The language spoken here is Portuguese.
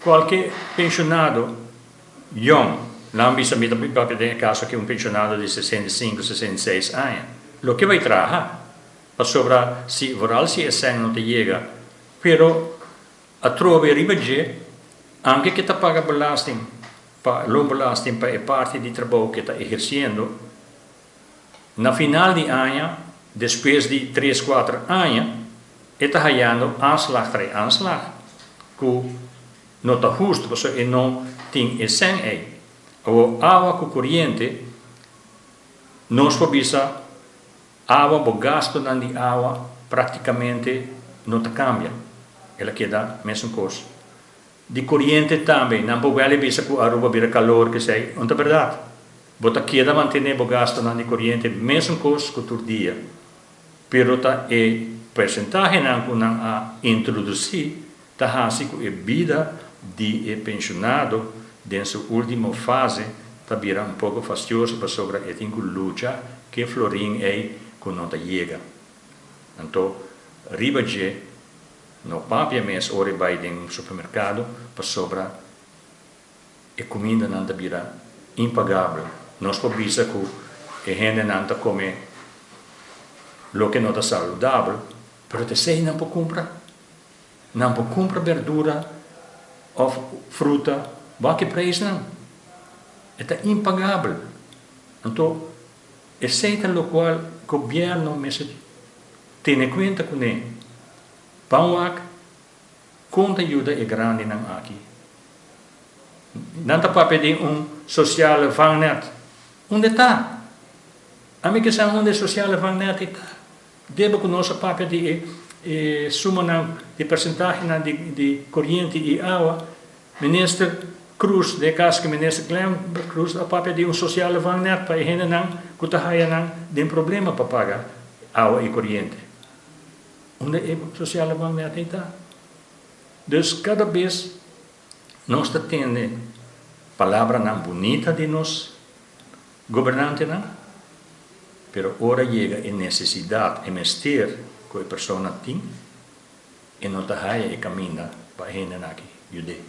qualche pensionato young, non bisogna nel caso che un pensionato di 65-66 anni, lo che vai traha, ma sopra si vorrà si essere non ti llega, però a trovare ribagge anche che ti paga belasting, l'on belasting per le parti di lavoro che sta esercendo, na final di anno, después di 3-4 anni, e sta havendo aanslag tra aanslag, che non sta giusto, e non tiene sen è. O água com corrente, nós pobisa água, o gasto de água praticamente não cambia. Ela queda mesmo coisa. De corrente também, não pode bisa com a roupa vira calor que sei, não é verdade. Bota queda manter o gasto de corrente mesmo coisa que todo dia. Pero tá é percentagem não a introduzir, tá assim que a vida de pensionado nessa última fase tabira um pouco fastidioso para sobre a luta que florim é quando não chega. Então, ribadje no papia mês ora vai no supermercado para sobre a comida não tabira impagável. Nós podemos que a gente não come lo que não é saudável, mas te sei não pode comprar verdura ou fruta. Welke prijs não? É impagável. Então, é certo lo qual o governo tem conta com ele. Pauak, conta ajuda é grande não aqui. Não está para pedir social vangnet. Onde está? A mim que são onde social vangnet está. Deve conosco para pedir suma de percentagem de corrente e água. Minister Cruz, de caso que minister Clem Cruz, a papel de social vangnet para ele não, que não tem problema para pagar água e corrente. Onde é o social vangnet está? Dus cada vez nós temos palavra não bonita de nós governantes não, pero ora chega a necessidade, a mestre que a pessoa tem, e não está e caminha para ele aqui, judeu.